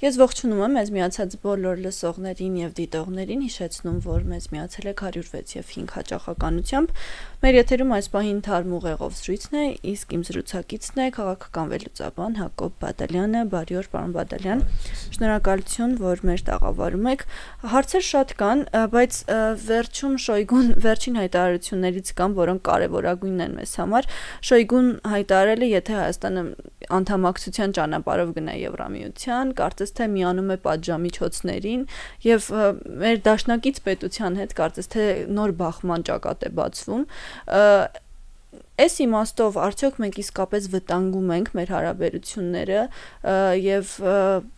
Ես ողջունում եմ մեզ միացած բոլոր լսողներին եւ դիտողներին, հիշեցնում, որ մեզ միացել եք 106 եւ 5 հաճախականությամբ։ Մեր եթերում այս պահին թարմ ուղեղով զրույցն է, իսկ իմ զրուցակիցն է քաղաքական վերլուծաբան Հակոբ Բադալյանը։ Բարի օր, պարոն Բադալյան։ Շնորհակալություն, որ մեր տաղավարում եք։ Հարցեր շատ կան, բայց վերջում Շոյգուն վերջին հայտարարություններից կան, որոնք կարևորագույնն են մեզ համար։ Շոյգուն հայտարարել է, եթե Հայաստանը անդամակցության ճանապարհով գնա Եվրամիության, կարծես թե միանում է պատժամիջոցներին եւ մեր դաշնակից պետության հետ կարծես թե նոր բախման ճակատ է բացվում։ Այս իմաստով արդյոք մենք իսկապես վտանգում ենք մեր հարաբերությունները եւ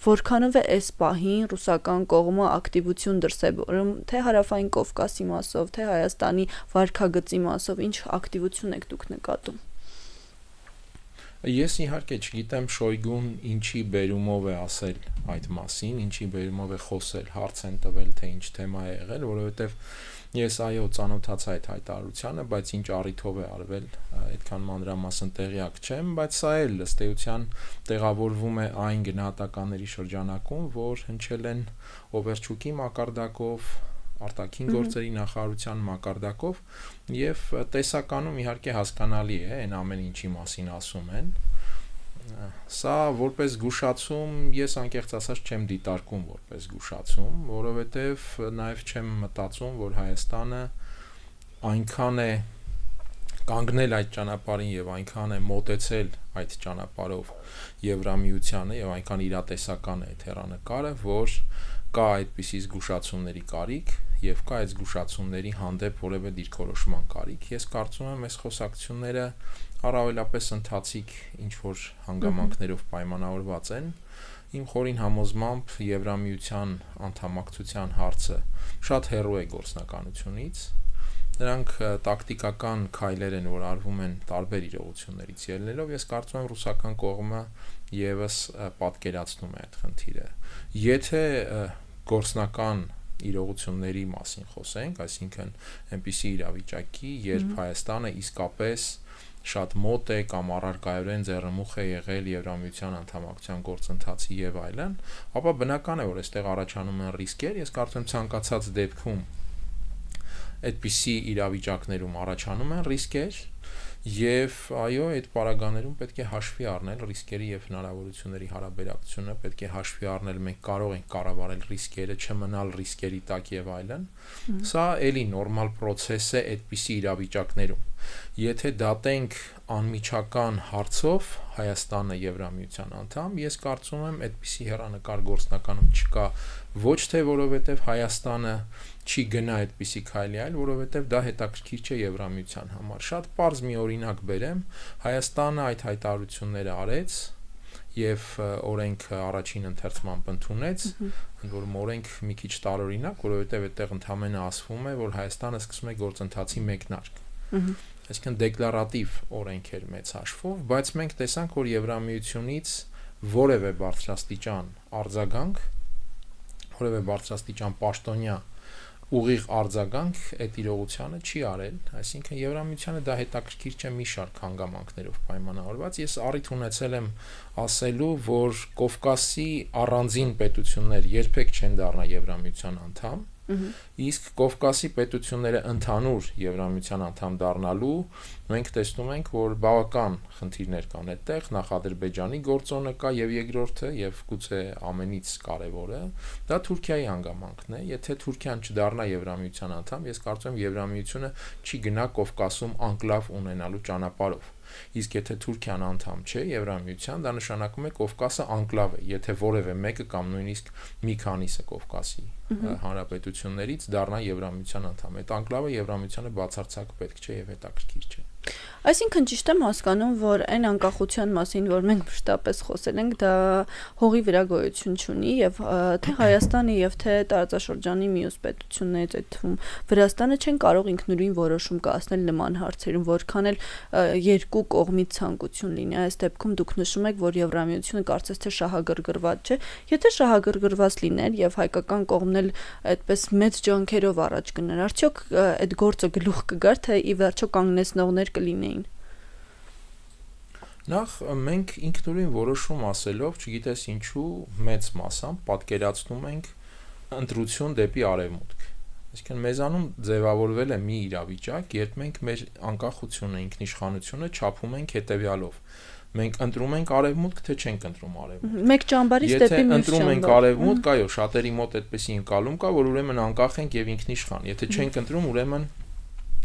որքանով է այս պահին ռուսական կողմը ակտիվություն դրսևորում թե Հարավային Կովկասի մասով, թե Հայաստանի վարքագծի մասով, ինչ ակտիվություն եք դուք նկատում։ Ես իհարկե չգիտեմ Շոյգուն ինչի բերումով է ասել այդ մասին, ինչի բերումով է խոսել, հարց են տվել, թե ինչ թեմա է եղել, որովհետև ես այո ծանոթացա այդ հայտարարությանը, բայց ինչ առիթով է արվել, այդքան մանրամասն տեղյակ չեմ, բայց սա էլ ըստ էության տեղավորվում է այն գնահատականների շրջանակում, որ հնչել են Օվերչուկի մակարդակով, արտաքին գործերի նախարարության մակարդակով եւ տեսականում իհարկե հասկանալի է այն ամեն ինչի մասին ասում են սա որպես զգուշացում ես անկեղծ ասած չեմ դիտարկում որպես զգուշացում որովհետեւ նաեւ չեմ մտածում որ Հայաստանը այնքան է կանգնել այդ ճանապարհին եւ այնքան է մոտեցել այդ ճանապարհով Եվրամիությանը եւ այնքան իրատեսական է այդ հեռանկարը որ կա այդպիսի զգուշացումների կարիք եւ կա այդ զգուշացումների հանդեպ որևէ դիրքորոշման կարիք ես կարծում եմ այս խոսակցությունները առավելապես ընթացիկ ինչ որ հանգամանքներով պայմանավորված են իմ խորին համոզմամբ Եվրամիության անդամակցության հարցը շատ հեռու է գործնականությունից նրանք տակտիկական քայլեր են որ արվում են տարբեր իրողություններից ելնելով ես կարծում եմ ռուսական կողմը եւս պատկերացնում է այդ խնդիրը եթե գործնական իրողությունների մասին խոսենք, այսինքն այնպիսի իրավիճակի, երբ Հայաստանը իսկապես շատ մոտ է կամ առարկայորեն ձեռնմուխ է եղել Եվրամիության անդամակցության գործընթացի եւ այլն, ապա բնական է որ այստեղ առաջանում են ռիսկեր, ես կարծում եմ ցանկացած դեպքում այդպիսի իրավիճակներում առաջանում են ռիսկեր Եվ այո, այդ պարագաներում պետք է հաշվի առնել ռիսկերի եւ հնարավորությունների հարաբերակցությունը, պետք է հաշվի առնել մենք կարող ենք կառավարել ռիսկերը, չմնալ ռիսկերի տակ եւ այլն։ Սա էլի նորմալ process է այդպիսի իրավիճակներում։ Եթե դատենք անմիջական հարցով Հայաստանը Եվրամիության անդամ, ես կարծում եմ այդպիսի հեռանկար գործնականում չկա ոչ թե որովհետեւ Հայաստանը չի գնա այդպիսի քայլի այլ որովհետեւ դա հետաքրքիր չէ Եվրամիության համար շատ པարզ մի օրինակ բերեմ Հայաստանը այդ հայտարարությունները արեց եւ օրենքը առաջին ընթերցմամբ ընդունեց ընդ որում օրենք մի քիչ տարօրինակ որովհետեւ այդտեղ ընդհանրապես ասվում է որ Հայաստանը սկսում է գործընթացի մեկնարկ այսինքն դեկլարատիվ օրենք էր մեծ հաշվով բայց մենք տեսանք որ Եվրամիությունից որևէ բարձրաստիճան արձագանք որևէ բարձրաստիճան պաշտոնյա ուղիղ արձագանք այդ իրողությանը չի արել, այսինքն Եվրամիությանը դա հետաքրքիր չէ մի շարք հանգամանքներով պայմանավորված։ Ես առիթ ունեցել եմ ասելու, որ Կովկասի առանձին պետություններ երբեք չեն դառնա Եվրամիության անդամ, իսկ Կովկասի պետությունները ընդհանուր Եվրամիության անդամ դառնալու մենք տեսնում ենք, որ բավական խնդիրներ կան այդտեղ, նախ Ադրբեջանի գործոնը կա եւ երկրորդը եւ գուցե ամենից կարեւորը, դա Թուրքիայի հանգամանքն է, եթե Թուրքիան չդառնա Եվրամիության անդամ, ես կարծում եմ Եվրամիությունը չի գնա Կովկասում անկլավ ունենալու ճանապարհով։ Իսկ եթե Թուրքիան անդամ չէ Եվրամիության, դա նշանակում է Կովկասը անկլավ է, եթե որևէ մեկը կամ նույնիսկ մի քանիսը Կովկասի հանրապետություններից դառնա Եվրամիության անդամ։ Այդ անկլավը Եվրամիությանը բացարձակ պետք չէ եւ հետաքրքիր չէ։ Այսինքն ճիշտ եմ հասկանում, որ այն անկախության մասին, որ մենք մշտապես խոսել ենք, դա հողի վրա գոյություն չունի եւ թե Հայաստանը եւ թե տարածաշրջանի մյուս պետություններից այդ թվում Վրաստանը չեն կարող ինքնուրույն որոշում կայացնել նման հարցերում, որքան էլ երկու կողմից ցանկություն լինի։ Այս դեպքում դուք նշում եք, որ Եվրամիությունը կարծես թե շահագրգռված չէ։ Եթե շահագրգռված լիներ եւ հայկական կողմն էլ այդպես մեծ ջանքերով առաջ գներ, արդյոք այդ գործը գլուխ կգար, թե ի վերջո կանգնեցնողներ կլինեին։ Նախ մենք ինքնուրույն որոշում ասելով, չգիտես ինչու մեծ մասամբ պատկերացնում ենք ընտրություն դեպի արևմուտք։ Այսինքն մեզանում ձևավորվել է մի իրավիճակ, երբ մենք մեր անկախությունը, ինքնիշխանությունը չափում ենք հետևյալով. մենք ընտրում ենք արևմուտք, թե չենք ընտրում արևմուտք։ Մեկ ճամբարից դեպի մյուս ճամբար։ Եթե ընտրում ենք արևմուտք, այո, շատերի մոտ այդպեսի ընկալում կա, որ ուրեմն անկախ ենք եւ ինքնիշխան։ Եթե չենք ընտրում, ուրեմն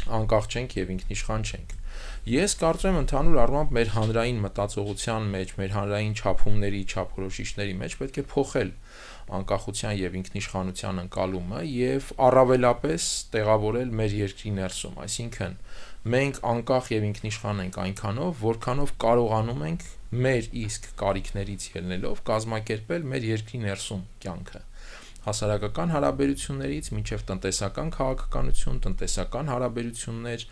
անկախ չենք եւ ինքնիշխան չենք։ Ես կարծում եմ ընդհանուր առմամբ մեր հանրային մտածողության մեջ, մեր հանրային չափումների, չափորոշիչների մեջ պետք է փոխել անկախության եւ ինքնիշխանության ընկալումը եւ առավելապես տեղավորել մեր երկրի ներսում, այսինքն մենք անկախ եւ ինքնիշխան ենք այնքանով, որքանով կարողանում ենք մեր իսկ կարիքներից ելնելով կազմակերպել մեր երկրի ներսում կյանքը։ Հասարակական հարաբերություններից մինչև տնտեսական քաղաքականություն, տնտեսական հարաբերություններ,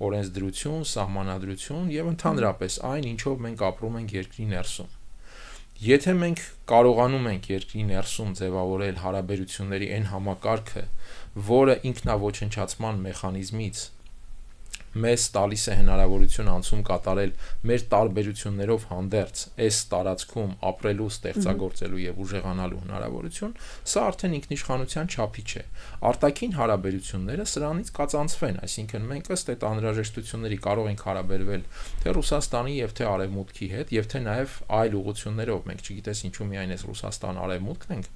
օրենսդրություն, սահմանադրություն եւ ընդհանրապես այն, ինչով մենք ապրում ենք երկրի ներսում։ Եթե մենք կարողանում ենք երկրի ներսում ձևավորել հարաբերությունների այն համակարգը, որը ինքնաոչնչացման մեխանիզմից մեզ տալիս է հնարավորություն անցում կատարել մեր տարբերություններով հանդերձ այս տարածքում ապրելու, ստեղծագործելու եւ ուժեղանալու հնարավորություն, սա արդեն ինքնիշխանության չափի չէ։ Արտաքին հարաբերությունները սրանից կածանցվեն, այսինքն մենք ըստ այդ անհրաժեշտությունների կարող ենք հարաբերվել թե Ռուսաստանի եւ թե Արևմուտքի հետ եւ թե նաեւ այլ ուղղություններով, մենք չգիտես ինչու միայն այս Ռուսաստան-Արևմուտքն ենք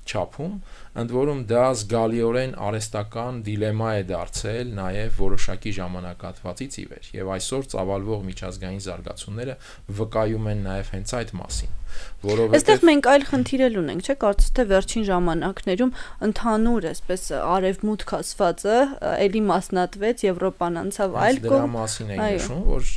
չափում, ընդ որում դա զգալիորեն արհեստական դիլեմա է դարձել նաև որոշակի ժամանակահատվածից ի վեր, եւ այսօր ծավալվող միջազգային զարգացումները վկայում են նաև հենց այդ մասին, որովհետեւ այստեղ մենք այլ խնդիր էլ ունենք, չէ՞, կարծես թե վերջին ժամանակներում ընդհանուր այսպես արևմուտք ասվածը էլի մասնատվեց, Եվրոպան անցավ այլ կողմ, դրա մասին է նշում, որ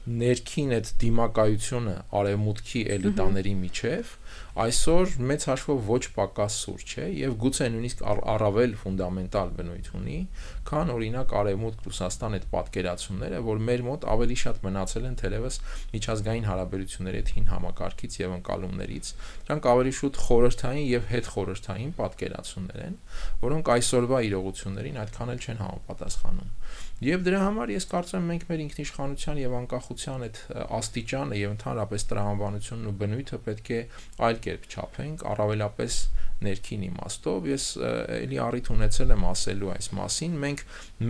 ներքին այդ դիմակայությունը արևմուտքի էլիտաների միջև այսօր մեծ հաշվով ոչ պակաս սուրճ է եւ գուցե նույնիսկ առավել ֆունդամենտալ բնույթ ունի, քան օրինակ Արևմուտք Ռուսաստան այդ պատկերացումները, որ մեր մոտ ավելի շատ մնացել են թերևս միջազգային հարաբերությունների այդ հին համակարգից եւ ընկալումներից, դրանք ավելի շուտ խորհրդային եւ հետխորհրդային պատկերացումներ են, որոնք այսօրվա իրողություններին այդքան էլ չեն համապատասխանում։ Եվ դրա համար ես կարծում եմ մենք մեր ինքնիշխանության եւ անկախության այդ աստիճանը եւ ընդհանրապես տրամաբանությունն ու բնույթը պետք է այլ կերպ չափենք, առավելապես ներքին իմաստով։ Ես էլի առիթ ունեցել եմ ասելու այս մասին, մենք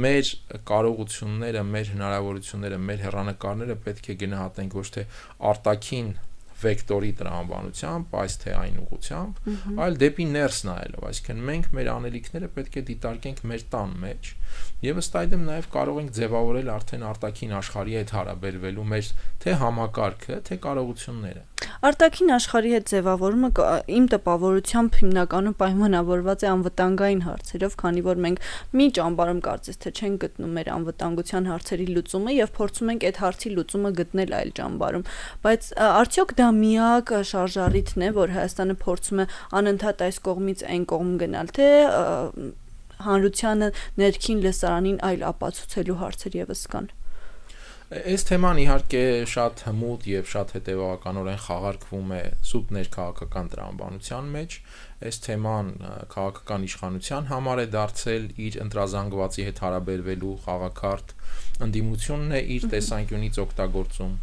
մեր կարողությունները, մեր հնարավորությունները, մեր հեռանկարները պետք է գնահատենք ոչ թե արտաքին վեկտորի տրամաբանությամբ, այս թե այն ուղղությամբ, այլ դեպի ներս նայելով, այսինքն մենք մեր անելիքները պետք է դիտարկենք մեր տան մեջ եւ ըստ այդմ նաեւ կարող ենք ձևավորել արդեն արտաքին աշխարհի հետ հարաբերվելու մեր թե համակարգը, թե կարողությունները։ Արտաքին աշխարհի հետ ձևավորումը իմ տպավորությամբ հիմնականում պայմանավորված է անվտանգային հարցերով, քանի որ մենք մի ճամբարում կարծես թե չենք գտնում մեր անվտանգության հարցերի լուծումը եւ փորձում ենք այդ հարցի լուծումը գտնել այլ ճամբարում, բայց արդյոք դա միակ շարժառիթն է, որ Հայաստանը փորձում է անընդհատ այս կողմից այն կողմ գնալ, թե հանրությանը ներքին լսարանին այլ ապացուցելու հարցեր եւս կան։ Այս թեման իհարկե շատ հմուտ եւ շատ հետեւականորեն խաղարկվում է սուտ ներքաղաքական տրամաբանության մեջ։ Այս թեման քաղաքական իշխանության համար է դարձել իր ընտրազանգվածի հետ հարաբերվելու խաղակարդ, ընդդիմությունն է իր տեսանկյունից օգտագործում։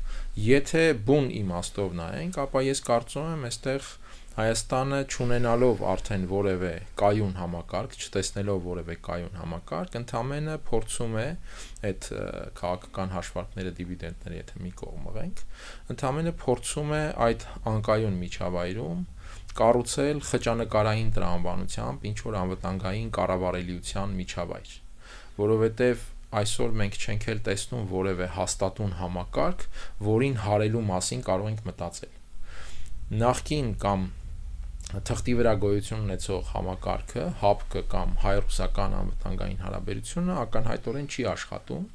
Եթե բուն իմաստով նայենք, ապա ես կարծում եմ այստեղ Հայաստանը չունենալով արդեն որևէ կայուն համակարգ, չտեսնելով որևէ կայուն համակարգ, ընդամենը փորձում է այդ քաղաքական հաշվարկները, դիվիդենդները, եթե մի կողմ մղենք, ընդամենը փորձում է այդ անկայուն միջավայրում կառուցել խճանկարային տրամաբանությամբ ինչ որ անվտանգային կառավարելիության միջավայր, որովհետև այսօր մենք չենք էլ տեսնում որևէ հաստատուն համակարգ, որին հարելու մասին կարող ենք մտածել։ Նախկին կամ թղթի վրա գոյություն ունեցող համակարգը, ՀԱՊԿ կամ հայ-ռուսական անվտանգային հարաբերությունը ակնհայտորեն չի աշխատում,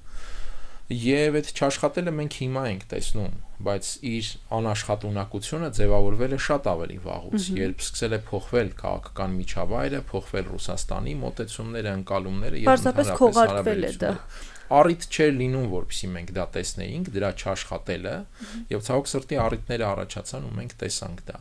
եւ այդ չաշխատելը մենք հիմա ենք տեսնում, բայց իր անաշխատունակությունը ձևավորվել է շատ ավելի վաղուց, երբ սկսել է փոխվել քաղաքական միջավայրը, փոխվել Ռուսաստանի մոտեցումները, ընկալումները եւ ընդհանրապես հարաբերությունները։ Առիթ չէր լինում, որպեսզի մենք դա տեսնեինք, դրա չաշխատելը, եւ ցավոք սրտի առիթները առաջացան ու մենք տեսանք դա։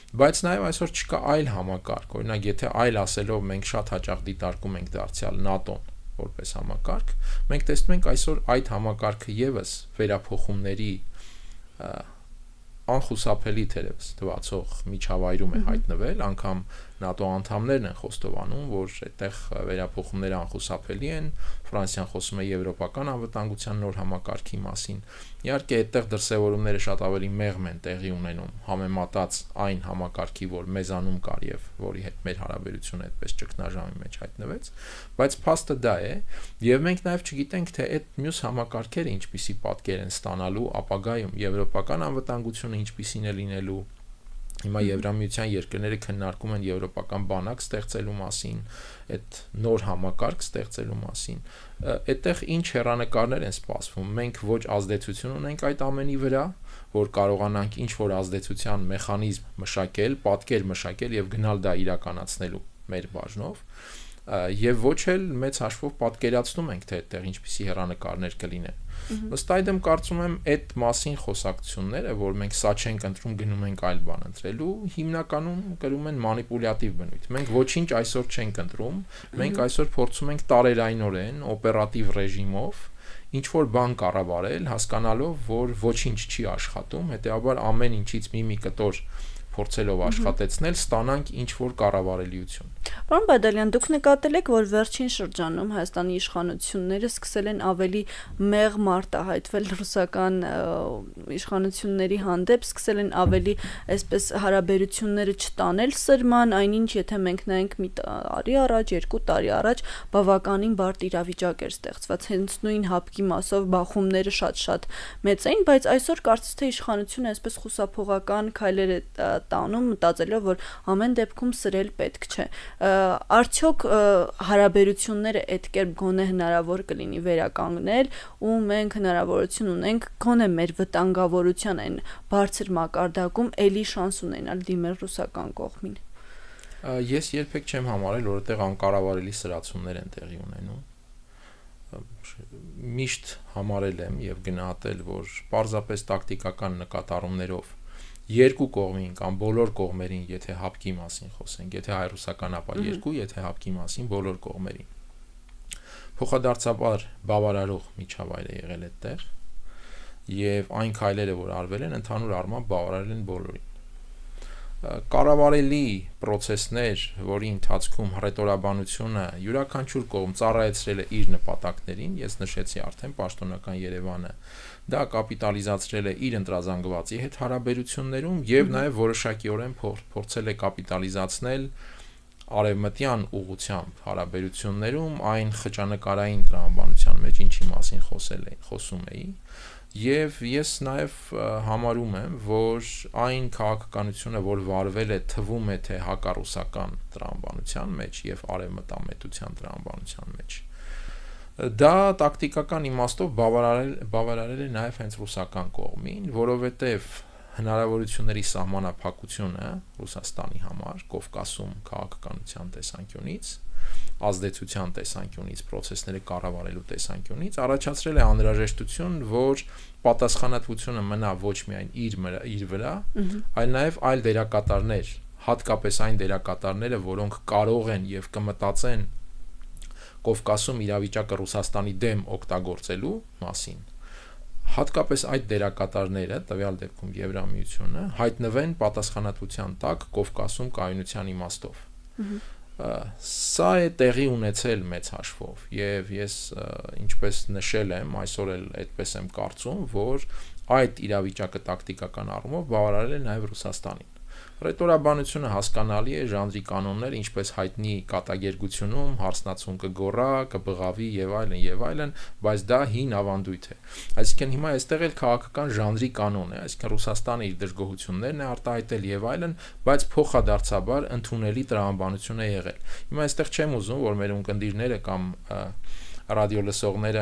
Բայց նաեւ այսօր չկա այլ համակարգ, օրինակ եթե այլ ասելով մենք շատ հաճախ դիտարկում ենք դարձյալ ՆԱՏՕ-ն որպես համակարգ, մենք տեսնում ենք այսօր այդ համակարգը եւս վերափոխումների անխուսափելի թերևս թվացող միջավայրում է հայտնվել, անգամ ՆԱՏՕ անդամներն են խոստովանում, որ այդտեղ վերափոխումները անխուսափելի են, Ֆրանսիան խոսում է եվրոպական անվտանգության նոր համակարգի մասին։ Իհարկե, այդտեղ դրսևորումները շատ ավելի մեղմ են տեղի ունենում, համեմատած այն համակարգի, որ մեզանում կար եւ որի հետ մեր հարաբերությունը այդպես ճգնաժամի մեջ հայտնվեց, բայց փաստը դա է, եւ մենք նաեւ չգիտենք, թե այդ մյուս համակարգերը ինչպիսի պատկեր են ստանալու ապագայում, եվրոպական անվտանգությունը ինչպիսին է լինելու։ Հիմա Եվրամիության երկրները քննարկում են եվրոպական բանակ ստեղծելու մասին, այդ նոր համակարգ ստեղծելու մասին։ Այդտեղ ինչ հեռանկարներ են սպասվում։ Մենք ոչ ազդեցություն ունենք այդ ամենի վրա, որ կարողանանք ինչ-որ ազդեցության մեխանիզմ մշակել, պատկեր մշակել եւ գնալ դա իրականացնելու մեր բաժնով, եւ ոչ էլ մեծ հաշվով պատկերացնում ենք, թե այդտեղ ինչպիսի հեռանկարներ կլինեն։ Ըստ այդմ կարծում եմ այդ մասին խոսակցությունները, որ մենք սա չենք ընտրում, գնում ենք այլ բան ընտրելու, հիմնականում կրում են մանիպուլյատիվ բնույթ։ Մենք ոչինչ այսօր չենք ընտրում, մենք այսօր փորձում ենք տարերայնորեն օպերատիվ ռեժիմով ինչ որ բան կառավարել, հասկանալով, որ ոչինչ չի աշխատում, հետեւաբար ամեն ինչից մի կտոր փորձելով աշխատեցնել, ստանանք ինչ որ կառավարելիություն։ Պարոն Բադալյան, դուք նկատել եք, որ վերջին շրջանում Հայաստանի իշխանությունները սկսել են ավելի մեղմ արտահայտվել ռուսական իշխանությունների հանդեպ, սկսել են ավելի այսպես հարաբերությունները չտանել սրման, այնինչ եթե մենք նայենք մի տարի առաջ, 2 տարի առաջ բավականին բարդ իրավիճակ էր ստեղծված, հենց նույն հապկի մասով բախումները շատ-շատ մեծ էին, բայց այսօր կարծես թե իշխանությունը այսպես խուսափողական քայլեր է տանում, մտածելով, որ ամեն դեպքում սրել պետք չէ։ Արդյոք հարաբերությունները այդ կերպ գոնե հնարավոր կլինի վերականգնել ու մենք հնարավորություն ունենք գոնե մեր վտանգավորության այն բարձր մակարդակում էլի շանս ունենալ դիմել ռուսական կողմին։ Ես երբեք չեմ համարել, որ այդտեղ անկառավարելի սրացումներ են տեղի ունենում։ Միշտ համարել եմ եւ գնահատել, որ պարզապես տակտիկական նկատառումներով երկու կողմին կամ բոլոր կողմերին, եթե հապկի մասին խոսենք, եթե հայ-ռուսական ապա երկու, եթե հապկի մասին բոլոր կողմերին։ Փոխադարձաբար բավարարող միջավայր է եղել այդտեղ, եւ այն քայլերը, որ արվել են, ընդհանուր առմամբ բավարարել են բոլորին։ Կառավարելի process-ներ, որի ընթացքում հռետորաբանությունը յուրաքանչյուր կողմ ծառայեցրել է իր նպատակներին, ես նշեցի արդեն պաշտոնական Երևանը, դա կապիտալիզացրել է իր ընտրազանգվածի հետ հարաբերություններում եւ նաեւ որոշակիորեն փորձել է կապիտալիզացնել արևմտյան ուղղությամբ հարաբերություններում այն խճանկարային տրամաբանության մեջ, ինչի մասին խոսում էի, եւ ես նաեւ համարում եմ, որ այն քաղաքականությունը, որ վարվել է, թվում է թե հակառուսական տրամաբանության մեջ եւ արևմտամետության տրամաբանության մեջ, դա տակտիկական իմաստով բավարարել է նաեւ հենց ռուսական կողմին, որովհետեւ հնարավորությունների սահմանափակությունը Ռուսաստանի համար Կովկասում քաղաքականության տեսանկյունից, ազդեցության տեսանկյունից, process-ները կառավարելու տեսանկյունից առաջացրել է անհրաժեշտություն, որ պատասխանատվությունը մնա ոչ միայն իր վրա, այլ նաև այլ դերակատարներ, հատկապես այն դերակատարները, որոնք կարող են եւ կմտածեն Կովկասում իրավիճակը Ռուսաստանի դեմ օգտագործելու մասին, հատկապես այդ դերակատարները, տվյալ դեպքում Եվրամիությունը, հայտնվեն պատասխանատվության տակ Կովկասում կայունության իմաստով։ Սա է տեղի ունեցել մեծ հաշվով եւ ես ինչպես նշել եմ, այսօր էլ այդպես եմ կարծում, որ այդ իրավիճակը տակտիկական առումով բավարարել է նաեւ Ռուսաստանին։ Ռետորաբանությունը հասկանալի է, ժանրի կանոններ, ինչպես հայտնի կատակերգությունում, հարսնացուն կգոռա, կբղավի եւ այլն, բայց դա հին ավանդույթ է։ Այսինքն հիմա այստեղ էլ քաղաքական ժանրի կանոն է, այսինքն Ռուսաստանը իր դժգոհություններն է արտահայտել եւ այլն, բայց փոխադարձաբար ընդունելի տրամաբանություն է եղել։ Հիմա այստեղ չեմ ուզում, որ մեր ունկնդիրները կամ ռադիո լսողները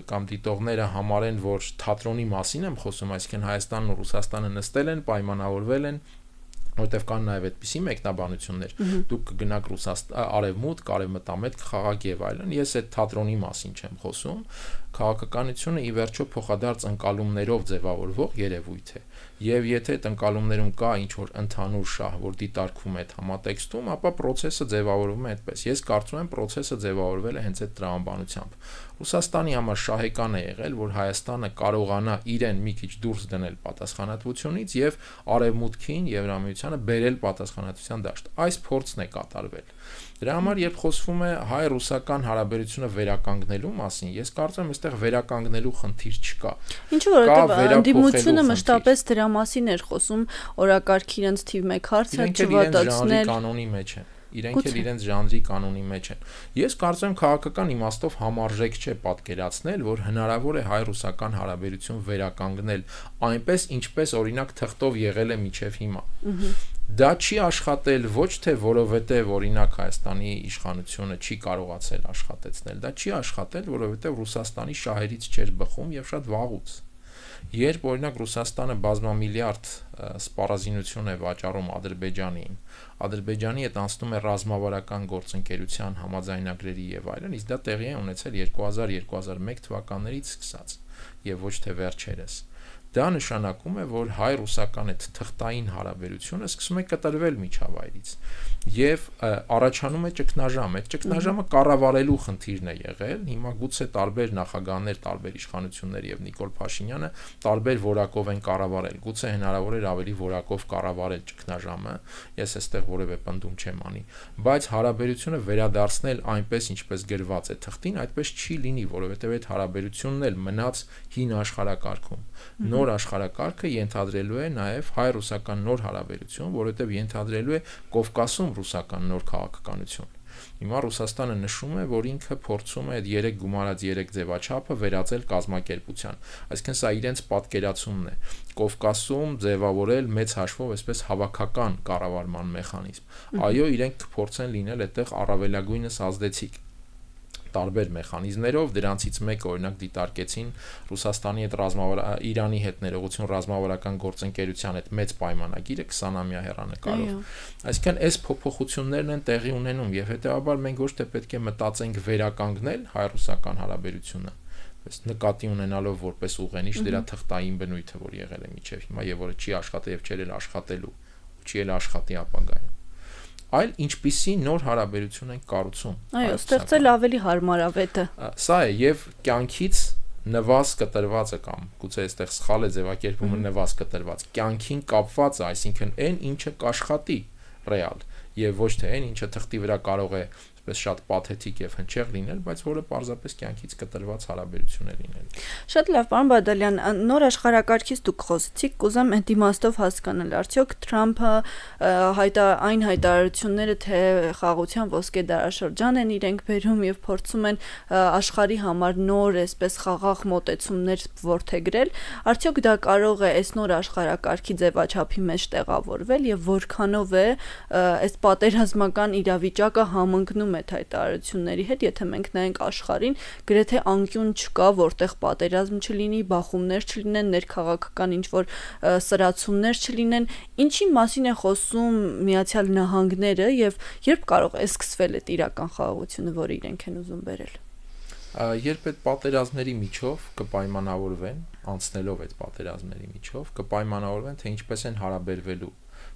կամ դիտողները համարեն, որ թատրոնի մասին եմ խոսում, այսինքն Հայաստանն ու Ռուսաստանը նստել են, պայմանավորվել են, որտեվ կան նաև այդպիսի մեկնաբանություններ, դուք կգնաք Արևմուտք, արևմտամետ կխաղաք եւ այլն, ես այդ թատրոնի մասին չեմ խոսում, Քաղաքականությունը ի վերջո փոխադարձ ընկալումներով ձևավորվող երևույթ է։ Եվ եթե այդ ընկալումներում կա ինչ-որ ընդհանուր շահ, որ դիտարկվում է այդ համատեքստում, ապա process-ը ձևավորվում է այդպես։ Ես կարծում եմ process-ը ձևավորվել է հենց այդ տրամաբանությամբ։ Ռուսաստանի համար շահեկան է եղել, որ Հայաստանը կարողանա իրեն մի քիչ դուրս դնել պատասխանատվությունից եւ Արևմուտքին, Եվրամիությանը բերել պատասխանատվության դաշտ։ Այս փորձն է կատարվել։ Դրա համար, երբ խոսվում է հայ-ռուսական հարաբերությունը վերականգնելու մասին, ես կարծում եմ, այստեղ վերականգնելու խնդիր չկա։ Ինչու որովհետև ընդդիմությունը մշտապես դրա մասին էր խոսում, օրակարգի իրենց թիվ 1 հարցը չվատացնել կանոնի մեջ են։ Իրենք էլ իրենց ժանրի կանոնի մեջ են։ Ես կարծում եմ քաղաքական իմաստով համարժեք չէ պատկերացնել, որ հնարավոր է հայ-ռուսական հարաբերություն վերականգնել այնպես, ինչպես օրինակ թղթով եղել է մինչև հիմա։ Դա չի աշխատել ոչ թե որովհետև օրինակ Հայաստանի իշխանությունը չի կարողացել աշխատեցնել, դա չի աշխատել, որովհետև Ռուսաստանի շահերից չէր բխում եւ շատ վաղուց։ Երբ օրինակ Ռուսաստանը բազմամիլիարդ սպառազինություն է վաճառում Ադրբեջանին, Ադրբեջանի հետ անցնում է ռազմավարական գործընկերության համաձայնագրերի եւ այլն, իսկ դա տեղի է ունեցել 2000-2001 թվականներից սկսած եւ ոչ թե վերջերս։ Դա նշանակում է, որ հայ-ռուսական այդ թղթային հարաբերությունը սկսում է կտրվել միջավայրից եւ առաջանում է ճգնաժամ։ Այդ ճգնաժամը կառավարելու խնդիրն է եղել։ Հիմա գուցե տարբեր նախագահներ, տարբեր իշխանություններ եւ Նիկոլ Փաշինյանը տարբեր որակով են կառավարել։ Գուցե հնարավոր էր ավելի որակով կառավարել ճգնաժամը։ Ես այստեղ որևէ պնդում չեմ անի, բայց հարաբերությունը վերադարձնել այնպես, ինչպես գրված է թղթին, այդպես չի լինի, որովհետեւ այդ հարաբերությունն էլ մնաց հին աշխարհակարգում։ Նոր աշխարհակարգը ենթադրելու է նաև հայ-ռուսական նոր հարաբերություն, որովհետև ենթադրելու է Կովկասում ռուսական նոր քաղաքականություն։ Հիմա Ռուսաստանը նշում է, որ ինքը փորձում է այդ 3 գումարած 3 ձևաչափը վերածել կազմակերպության։ Այսինքն սա իրենց պատկերացումն է։ Կովկասում ձևավորել մեծ հաշվով այսպես հավաքական կառավարման մեխանիզմ։ Այո, իրենք կփորձեն լինել այդտեղ առավելագույնս ազդեցիկ տարբեր մեխանիզմներով, դրանցից մեկը օրինակ դիտարկեցին Ռուսաստանի հետ Իրանի հետ ներողություն ռազմավարական գործընկերության հետ մեծ պայմանագիրը 20-ամյա հեռանկարով։ Այսինքն այս փոփոխություններն են տեղի ունենում եւ հետեւաբար մենք ոչ թե պետք է մտածենք վերականգնել հայ-ռուսական հարաբերությունը, այս նկատի ունենալով որպես ուղենիշ դրա թղթային բնույթը, որ եղել է միջև հիմա եւ որը չի աշխատել եւ չէր աշխատելու, չի էլ աշխատի ապագայում, այլ ինչպիսի նոր հարաբերություն են կառուցում։ Այո, ստեղծել ավելի հարմարավետ է։ Սա է եւ կյանքից նվազ կտրվածը կամ գուցե այստեղ սխալ է ձևակերպումը նվազ կտրված, կյանքին կապվածը, այսինքն այն ինչը կաշխատի ռեալ եւ ոչ թե այն ինչը թղթի վրա կարող է այսպես շատ պաթետիկ եւ հնչեղ լինել, բայց որը պարզապես կյանքից կտրված հարաբերություն է լինել։ Շատ լավ, պարոն Բադալյան, նոր աշխարհակարգից դուք խոսեցիք, կուզեմ այդ իմաստով հասկանալ, արդյոք Թրամփը այն հայտարարությունները, թե խաղաղության ոսկե դարաշրջան են իրենք բերում եւ փորձում են աշխարհի համար նոր այսպես խաղաղ մոտեցումներ որդեգրել, արդյոք դա կարող է այս նոր աշխարհակարգի ձևաչափի մեջ տեղավորվել եւ որքանով է այս պատերազմական իրավիճակը համընկնում այդ հայտարարությունների հետ, եթե մենք նայենք աշխարհին, գրեթե անկյուն չկա, որտեղ պատերազմ չլինի, բախումներ չլինեն, ներքաղաքական ինչ-որ սրացումներ չլինեն, ինչի մասին է խոսում Միացյալ Նահանգները եւ երբ կարող է սկսվել այդ իրական խաղաղությունը, որը իրենք են ուզում բերել։ Երբ այդ պատերազմների միջով կպայմանավորվեն, անցնելով այդ պատերազմների միջով, կպայմանավորվեն, թե ինչպես են հարաբերվելու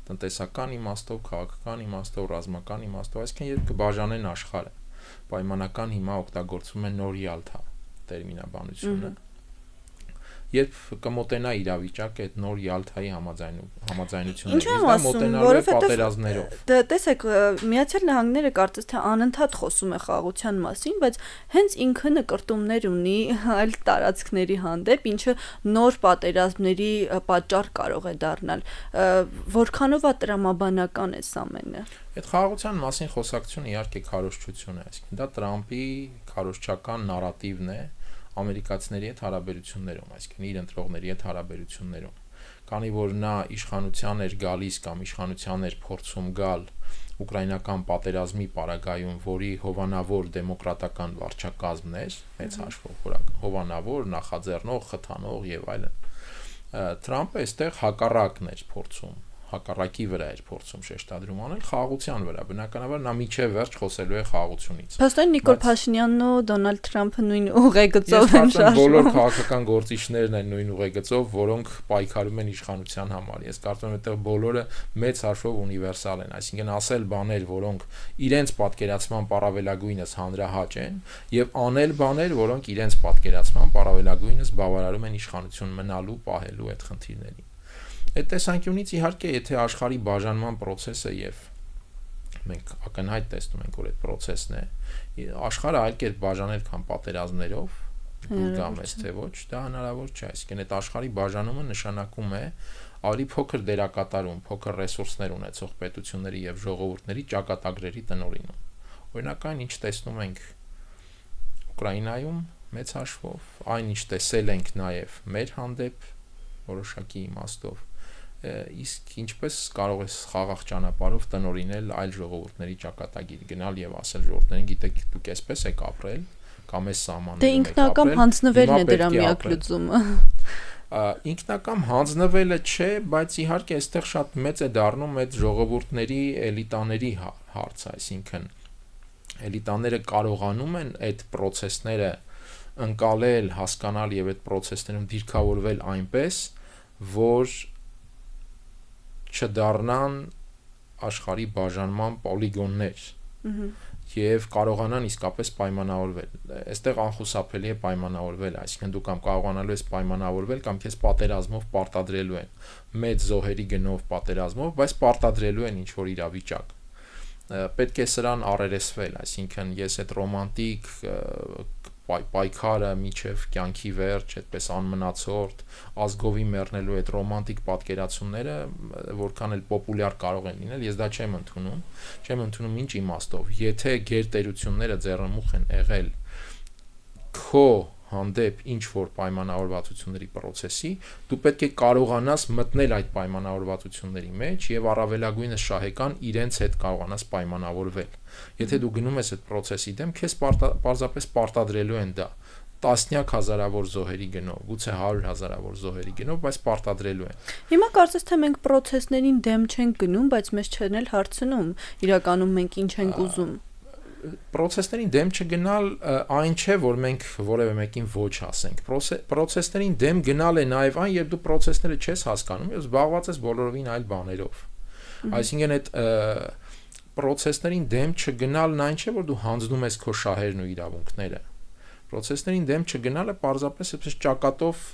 տնտեսական իմաստով, քաղաքական իմաստով, ռազմական իմաստով, այսինքն երբ կբաժանեն աշխարհը, պայմանական հիմա օգտագործվում է նոր յալթա տերմինաբանությունը, երբ կմոտենա իրավիճակը այդ նոր յալթայի համաձայնությունների, դա մոտենալու է պատերազմներով։ Տեսեք, Միացյալ Նահանգները կարծես թե անընդհատ խոսում է խաղաղության մասին, բայց հենց ինքը նկրտումներ ունի այլ տարածքների հանդեպ, ինչը նոր պատերազմների պատճառ կարող է դառնալ։ Որքանով է տրամաբանական է սա ամենը։ Այդ խաղաղության մասին խոսակցությունը իհարկե քարոզչություն է, այսինքն դա Տրամփի քարոզչական նարատիվն է ամերիկացիների հետ հարաբերություններում, այսինքն իր ընտրողների հետ հարաբերություններում, քանի որ նա իշխանության էր գալիս կամ իշխանության էր փորձում գալ ուկրաինական պատերազմի պարագայում, որի հովանավոր դեմոկրատական վարչակազմն էր, մեծ հաշվով հովանավոր, նախաձեռնող, խթանող եւ այլն։ Թրամփը այստեղ հակառակն էր փորձում հակառակի վրա էր փորձում շեշտադրում անել, խաղաղության վրա։ Բնականաբար նա միջև վերջ խոսելու է խաղաղությունից։ Փաստորեն Նիկոլ Փաշինյանն ու Դոնալդ Թրամփը նույն ուղեգծով են շարժվում։ Բոլոր քաղաքական գործիչներն են նույն ուղեգծով, որոնք պայքարում են իշխանության համար։ Ես կարծում եմ, այդտեղ բոլորը մեծ հաշվով ունիվերսալ են, այսինքն ասել բաներ, որոնք իրենց պատկերացման առավելագույնս հանրահաճ են, եւ անել բաներ, որոնք իրենց պատկերացման առավելագույնս բավարարում են իշխանություն մնալու, պահելու այդ խնդիրներին։ Այդ տեսանկյունից իհարկե, եթե աշխարհի բաժանման process-ը եւ մենք ակնհայտ տեսնում ենք, որ այդ process-ն է, աշխարհը այլ կերպ բաժանել քան պատերազմներով, գամես թե ոչ, դա հնարավոր չէ, այսինքն այդ աշխարհի բաժանումը նշանակում է ավելի փոքր դերակատարում, փոքր ռեսուրսներ ունեցող պետությունների եւ ժողովուրդների ճակատագրերի տնօրինում։ Օրինական, ինչ տեսնում ենք Ուկրաինայում մեծ հաշվով, այնինչ տեսել ենք նաեւ մեր հանդեպ որոշակի իմաստով, իսկ ինչպես կարող ես խաղաղ ճանապարհով տնօրինել այլ ժողովուրդների ճակատագիր, գնալ եւ ասել ժողովուրդներին, գիտեք, դուք էսպես եք ապրել, կամ էս սահմաններում եք ապրել։ Դե ինքնակամ հանձնվելն է դրա միակ լուծումը։ Ինքնակամ հանձնվելը չէ, բայց իհարկե այստեղ շատ մեծ է դառնում այդ ժողովուրդների էլիտաների հարցը, այսինքն էլիտաները կարողանում են այդ process-ները ընկալել, հասկանալ եւ այդ process-ներում դիրքավորվել այնպես, որ չդառնան աշխարհի բաժանման պոլիգոններ եւ կարողանան իսկապես պայմանավորվել։ Այստեղ անխուսափելի է պայմանավորվել, այսինքն դու կամ կարողանալու ես պայմանավորվել, կամ քեզ պատերազմով պարտադրելու են, մեծ զոհերի գնով պատերազմով, բայց պարտադրելու են ինչ-որ իրավիճակ։ Պետք է սրան առերեսվել, այսինքն ես այդ ռոմանտիկ պայքարը միջև կյանքի վերջ, այդպես անմնացորդ, ազգովի մեռնելու այդ ռոմանտիկ պատկերացումները, որքան էլ պոպուլյար կարող են լինել, ես դա չեմ ընդունում ինչ իմաստով, եթե գերտերությունները ձեռնմուխ են եղել քո հանդեպ ինչ-որ պայմանավորվածությունների process-ի, դու պետք է կարողանաս մտնել այդ պայմանավորվածությունների մեջ եւ առավելագույնս շահեկան իրենց հետ կարողանաս պայմանավորվել։ Եթե դու գնում ես այդ process-ի դեմ, քեզ պարզապես պարտադրելու են դա տասնյակ հազարավոր զոհերի գնով, գուցե 100,000-ավոր զոհերի գնով, բայց պարտադրելու են։ Հիմա կարծես թե մենք process-ներին դեմ չենք գնում, բայց մեզ չեն էլ հարցնում, իրականում մենք ինչ ենք ուզում։ Process-ներին դեմ չգնալ այն չէ, որ մենք որևէ մեկին ոչ ասենք։ Process-ներին դեմ գնալ է նաև այն, երբ դու process-ները չես հասկանում եւ զբաղված ես բոլորովին այլ բաներով։ Այսինքն այդ process-ներին դեմ չգնալն այն չէ, որ դու հանձնում ես քո շահերն ու իրավունքները։ Process-ներին դեմ չգնալը պարզապես այսպես ճակատով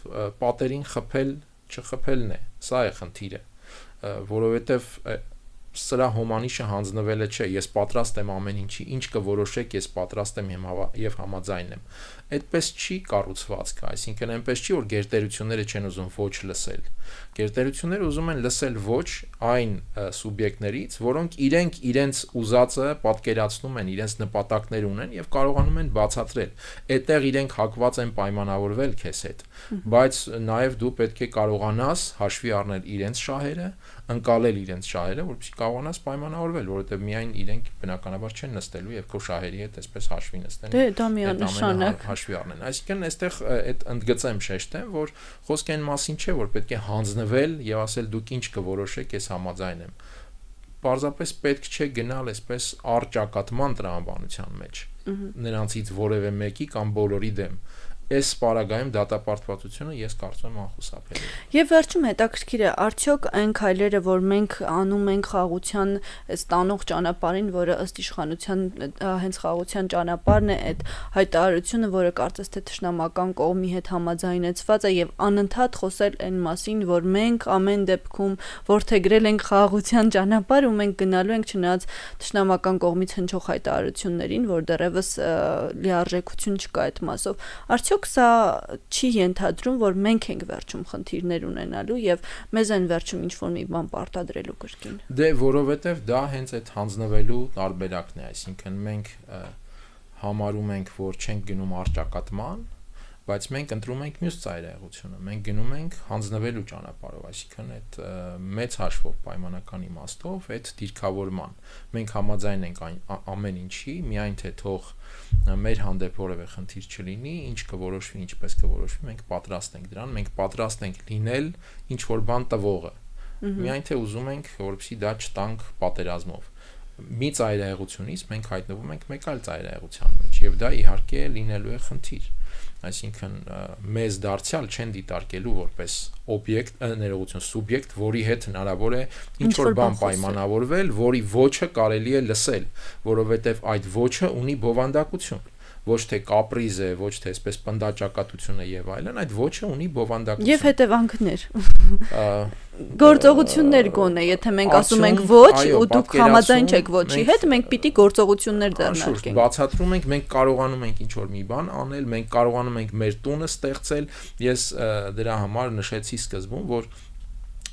պատերին չխփելն է։ Սա է խնդիրը, որովհետեւ սրա հոմանիշը հանձնվելը չէ, ես պատրաստ եմ ամեն ինչի, ինչ կորոշեք, ես պատրաստ եմ եւ համաձայն եմ։ Այդպես չի կառուցվածքը, այսինքն այնպես չի, որ գերտերությունները չեն ուզում ոչ լսել։ Գերտերությունները ուզում են լսել ոչ այն սուբյեկտներից, որոնք իրենց ուզածը պատկերացնում են, իրենց նպատակներ ունեն եւ կարողանում են բացատրել։ Այդտեղ իրենք հակված են պայմանավորվել քեզ հետ, բայց նաեւ դու պետք է կարողանաս հաշվի առնել իրենց շահերը, ընկալել իրենց շահերը, որպեսզի կարողանաս պայմանավորվել, որովհետև միայն իրենք բնականաբար չեն նստելու եւ քո շահերի հետ այսպես հաշվի նստեն։ Դե դա միանշանակ հաշվի առնեն։ Այսինքն այստեղ այդ ընդգծեմ շեշտեմ, որ խոսքը այն մասին չէ, որ պետք է հանձնվել եւ ասել դուք ինչ կորոշեք, ես համաձայն եմ։ Պարզապես պետք չէ գնալ այսպես առճակատման տրամաբանության մեջ։ Նրանցից որևէ մեկի կամ բոլորի դեմ։ Այս պարագայում դատապարտվածությունը ես կարծում եմ անխուսափելի է։ Եվ վերջում հետաքրքիր է, արդյոք այն քայլերը, որ մենք անում ենք խաղաղության ստանող ճանապարհին, որը ըստ իշխանության հենց խաղաղության ճանապարհն է, այդ հայտարարությունը, որը կարծես թե թշնամական կողմի հետ համաձայնեցված է եւ անընդհատ խոսել այն մասին, որ մենք ամեն դեպքում որդեգրել ենք խաղաղության ճանապարհ ու մենք գնալու ենք չնայած թշնամական կողմից հնչող հայտարարություններին, որ դեռևս լիարժեքություն չկա այդ մասով։ Արդյոք սա չի ենթադրում, որ մենք ենք վերջում խնդիրներ ունենալու եւ մեզ են վերջում ինչ-որ մի բան պարտադրելու կրկին։ Դե որովհետեւ դա հենց այդ հանձնվելու տարբերակն է, այսինքն մենք համարում ենք, որ չենք գնում առճակատման, բայց մենք ընտրում ենք մյուս ծայրահեղությունը, մենք գնում ենք հանձնվելու ճանապարհով, այսինքն այդ մեծ հաշվով պայմանական իմաստով այդ դիրքավորման։ Մենք համաձայն ենք ամեն ինչի, միայն թե թող մեր հանդեպ որևէ խնդիր չլինի, ինչ կորոշվի, ինչպես կորոշվի, մենք պատրաստ ենք դրան, մենք պատրաստ ենք լինել ինչ որ բան տվողը, Միայն թե ուզում ենք, որպեսզի դա չտանք պատերազմով։ Մի ծայրահեղությունից մենք հայտնվում ենք մեկ այլ ծայրահեղության մեջ, եւ դա իհարկե լինելու է խնդիր։ Այսինքն մեզ դարձյալ չեն դիտարկելու որպես օբյեկտ, ներողություն, սուբյեկտ, որի հետ հնարավոր է ինչ-որ բան պայմանավորվել, որի ոչը կարելի է լսել, որովհետեւ այդ ոչը ունի բովանդակություն, ոչ թե կապրիզ է, ոչ թե այսպես պնդաճակատություն է եւ այլն, այդ ոչը ունի բովանդակություն։ Եվ հետևանքներ։ Գործողություններ գոնե, եթե մենք ասում ենք ոչ ու դուք համաձայն չեք ոչի հետ, մենք պիտի գործողություններ ձեռնարկենք։ Բացատրում ենք, մենք կարողանում ենք ինչ-որ մի բան անել, մենք կարողանում ենք մեր տունը ստեղծել։ Ես դրա համար նշեցի սկզբում, որ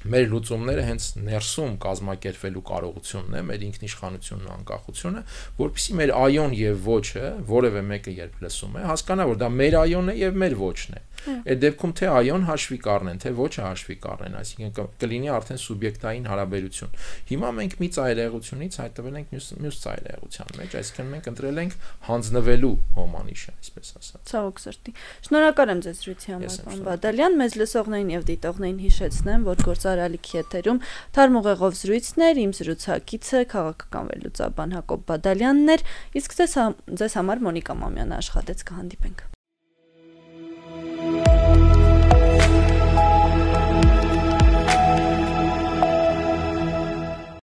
մեր լուծումները հենց ներսում կազմակերպվելու կարողությունն է, մեր ինքնիշխանությունն ու անկախությունը, որովհետեւ մեր այոն եւ ոչը, որևէ մեկը երբ լսում է, հասկանա, որ դա մեր այոնն է եւ մեր ոչն է։ Այդ դեպքում թե այոն հաշվի կառնեն, թե ոչը հաշվի կառնեն, այսինքն կլինի արդեն սուբյեկտային հարաբերություն։ Հիմա մենք մի ծայրահեղությունից հայտնվել ենք մյուս ծայրահեղության մեջ, այսինքն մենք ընտրել ենք հանձնվելու հոմանիշը, այսպես ասած։ Ցավոք սրտի։ Շնորհակալ եմ ձեզ զրույցի համար, պարոն Բադալյան, մեզ լսողներին եւ դիտողներին հիշեցնեմ, որ Գործարալիքի եթերում թարմ ուղեղով զրույցներ, իմ զրուցակիցը քաղաքական վերլուծաբան Հակոբ Բադալյանն էր, իսկ ձեզ համար Մոնիկա Մամյանը աշխատեց, կհանդիպենք։